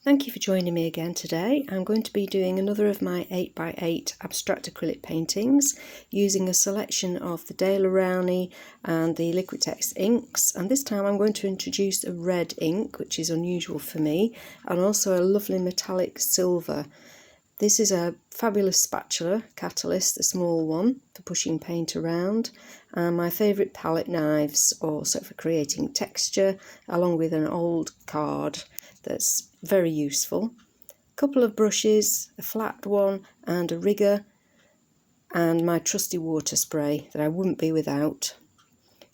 Thank you for joining me again today. I'm going to be doing another of my 8x8 abstract acrylic paintings using a selection of the Daler Rowney and the Liquitex inks, and this time I'm going to introduce a red ink, which is unusual for me, and also a lovely metallic silver. This is a fabulous spatula catalyst, a small one for pushing paint around, and my favourite palette knives also for creating texture, along with an old card that's very useful. A couple of brushes, a flat one and a rigger, and my trusty water spray that I wouldn't be without.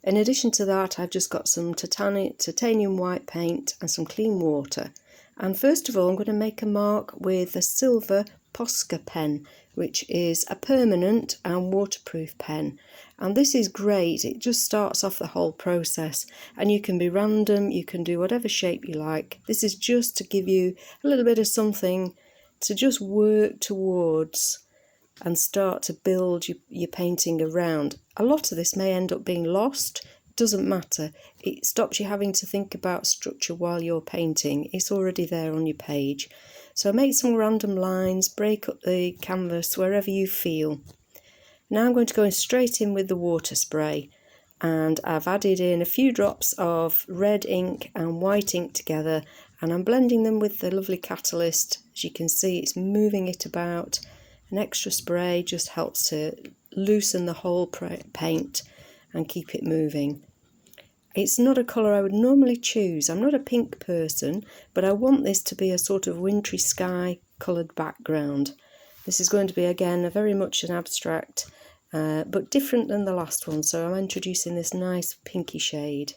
In addition to that, I've just got some titanium white paint and some clean water. And first of all, I'm going to make a mark with a silver Posca pen, which is a permanent and waterproof pen. And this is great, it just starts off the whole process, and you can be random, you can do whatever shape you like. This is just to give you a little bit of something to just work towards and start to build your painting around. A lot of this may end up being lost. Doesn't matter, it stops you having to think about structure while you're painting. It's already there on your page. So make some random lines, break up the canvas wherever you feel. Now I'm going to go straight in with the water spray, and I've added in a few drops of red ink and white ink together, and I'm blending them with the lovely catalyst. As you can see, it's moving it about. An extra spray just helps to loosen the whole paint and keep it moving. It's not a colour I would normally choose. I'm not a pink person, but I want this to be a sort of wintry sky coloured background. This is going to be again very much an abstract, but different than the last one, so I'm introducing this nice pinky shade.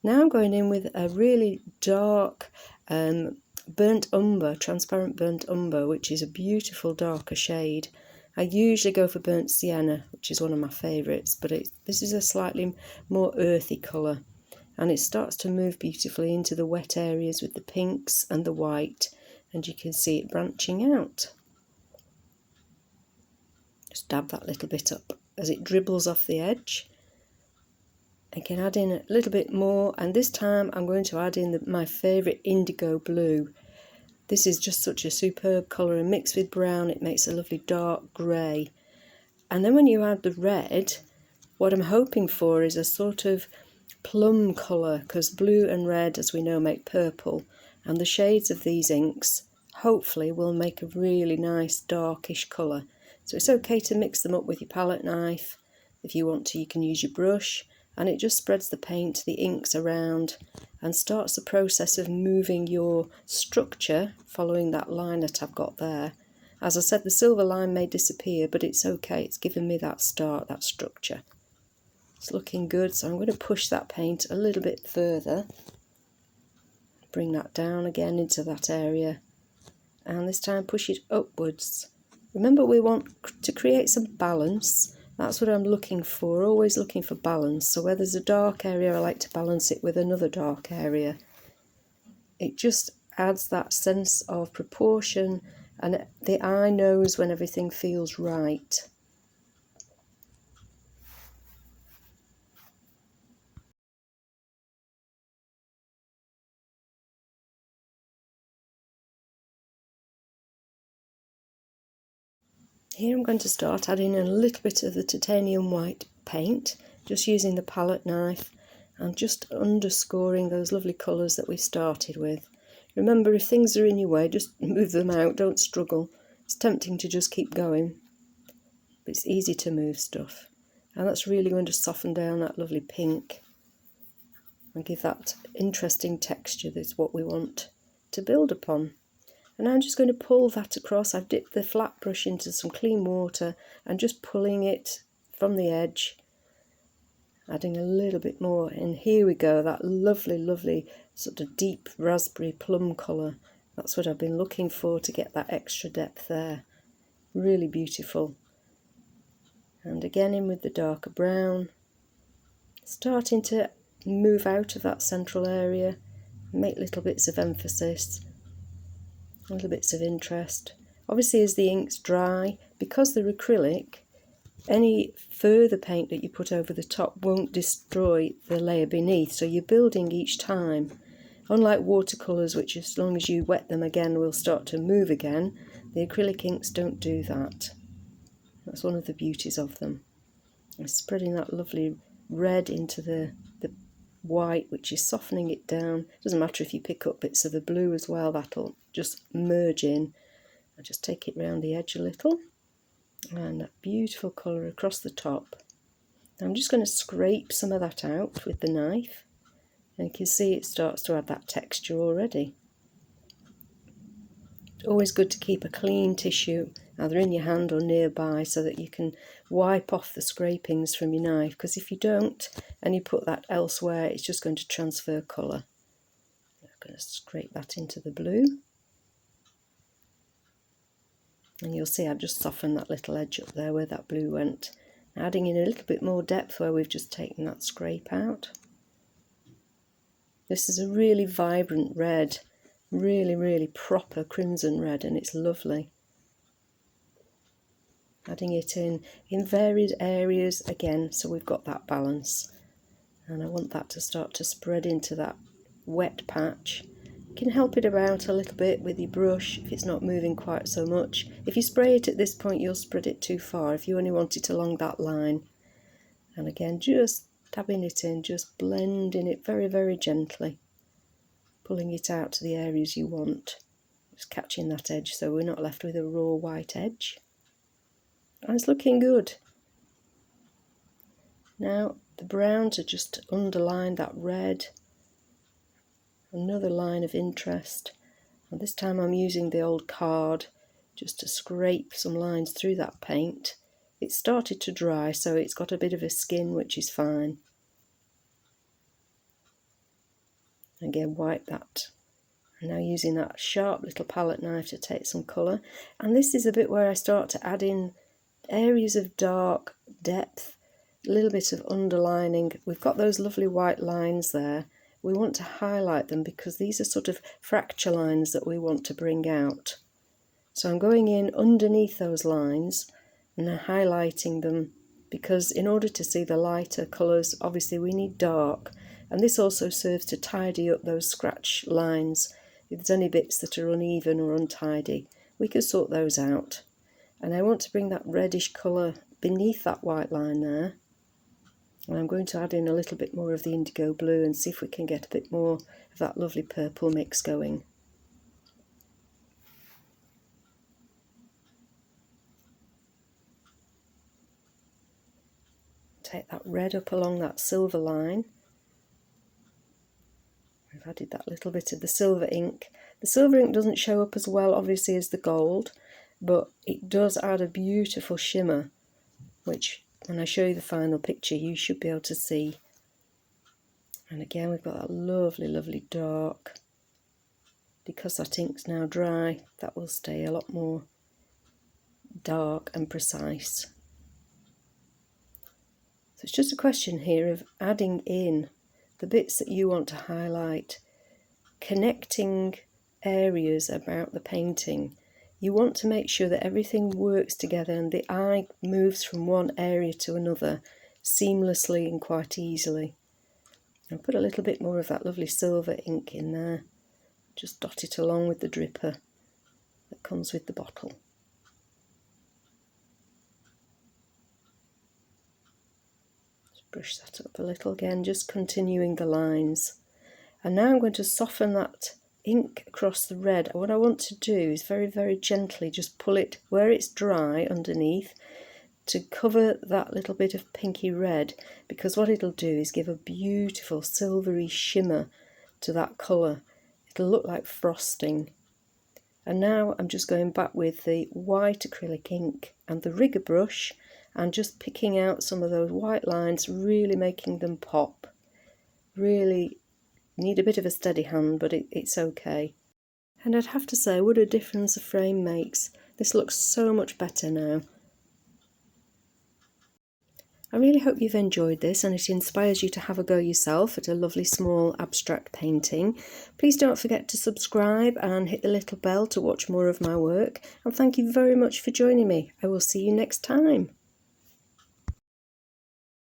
Now I'm going in with a really dark burnt umber, transparent burnt umber, which is a beautiful darker shade. I usually go for burnt sienna, which is one of my favourites, but this is a slightly more earthy colour, and it starts to move beautifully into the wet areas with the pinks and the white, and you can see it branching out. Just dab that little bit up as it dribbles off the edge. I can add in a little bit more, and this time I'm going to add in my favourite indigo blue. This is just such a superb colour, and mixed with brown it makes a lovely dark grey. And then when you add the red, what I'm hoping for is a sort of plum colour, because blue and red, as we know, make purple, and the shades of these inks hopefully will make a really nice darkish colour. So it's okay to mix them up with your palette knife. If you want to, you can use your brush, and it just spreads the paint, the inks around, and starts the process of moving your structure following that line that I've got there. As I said, the silver line may disappear, but it's okay, it's given me that start, that structure. It's looking good, so I'm going to push that paint a little bit further. Bring that down again into that area, and this time push it upwards. Remember, we want to create some balance. That's what I'm looking for, always looking for balance. So where there's a dark area, I like to balance it with another dark area. It just adds that sense of proportion, and the eye knows when everything feels right. Here I'm going to start adding a little bit of the titanium white paint, just using the palette knife and just underscoring those lovely colours that we started with. Remember, if things are in your way, just move them out, don't struggle. It's tempting to just keep going, but it's easy to move stuff. And that's really going to soften down that lovely pink and give that interesting texture that's what we want to build upon. And I'm just going to pull that across. I've dipped the flat brush into some clean water and just pulling it from the edge, adding a little bit more. And here we go, that lovely, lovely sort of deep raspberry plum colour. That's what I've been looking for, to get that extra depth there. Really beautiful. And again in with the darker brown, starting to move out of that central area, make little bits of emphasis, little bits of interest. Obviously, as the inks dry, because they're acrylic, any further paint that you put over the top won't destroy the layer beneath, so you're building each time. Unlike watercolours, which as long as you wet them again will start to move again, the acrylic inks don't do that. That's one of the beauties of them. I'm spreading that lovely red into the white, which is softening it down. Doesn't matter if you pick up bits of the blue as well, that'll just merge in. I just take it round the edge a little, and that beautiful colour across the top. I'm just going to scrape some of that out with the knife, and you can see it starts to add that texture already. It's always good to keep a clean tissue either in your hand or nearby so that you can wipe off the scrapings from your knife, because if you don't and you put that elsewhere, it's just going to transfer colour. I'm going to scrape that into the blue, and you'll see I've just softened that little edge up there where that blue went, adding in a little bit more depth where we've just taken that scrape out. This is a really vibrant red, really proper crimson red, and it's lovely. Adding it in varied areas again, so we've got that balance. And I want that to start to spread into that wet patch. You can help it about a little bit with your brush if it's not moving quite so much. If you spray it at this point, you'll spread it too far if you only want it along that line. And again, just dabbing it in, just blending it very gently, pulling it out to the areas you want. Just catching that edge so we're not left with a raw white edge. And it's looking good. Now the brown to just underline that red. Another line of interest. And this time I'm using the old card just to scrape some lines through that paint. It's started to dry, so it's got a bit of a skin, which is fine. Again, wipe that. I'm now using that sharp little palette knife to take some colour. And this is a bit where I start to add in areas of dark depth, a little bit of underlining. We've got those lovely white lines there. We want to highlight them because these are sort of fracture lines that we want to bring out. So I'm going in underneath those lines and highlighting them, because in order to see the lighter colours, obviously we need dark, and this also serves to tidy up those scratch lines. If there's any bits that are uneven or untidy, we can sort those out. And I want to bring that reddish colour beneath that white line there. And I'm going to add in a little bit more of the indigo blue and see if we can get a bit more of that lovely purple mix going. Take that red up along that silver line. I've added that little bit of the silver ink. The silver ink doesn't show up as well obviously as the gold, but it does add a beautiful shimmer, which when I show you the final picture you should be able to see. And again we've got that lovely dark. Because that ink's now dry, that will stay a lot more dark and precise. So it's just a question here of adding in the bits that you want to highlight, connecting areas about the painting. You want to make sure that everything works together and the eye moves from one area to another seamlessly and quite easily. I'll put a little bit more of that lovely silver ink in there. Just dot it along with the dripper that comes with the bottle. Just brush that up a little again, just continuing the lines. And now I'm going to soften that ink across the red. What I want to do is very gently just pull it where it's dry underneath to cover that little bit of pinky red, because what it'll do is give a beautiful silvery shimmer to that colour. It'll look like frosting. And now I'm just going back with the white acrylic ink and the rigger brush and just picking out some of those white lines, really making them pop. Really need a bit of a steady hand, but it's okay. And I'd have to say, what a difference a frame makes. This looks so much better now. I really hope you've enjoyed this and it inspires you to have a go yourself at a lovely small abstract painting. Please don't forget to subscribe and hit the little bell to watch more of my work. And thank you very much for joining me. I will see you next time.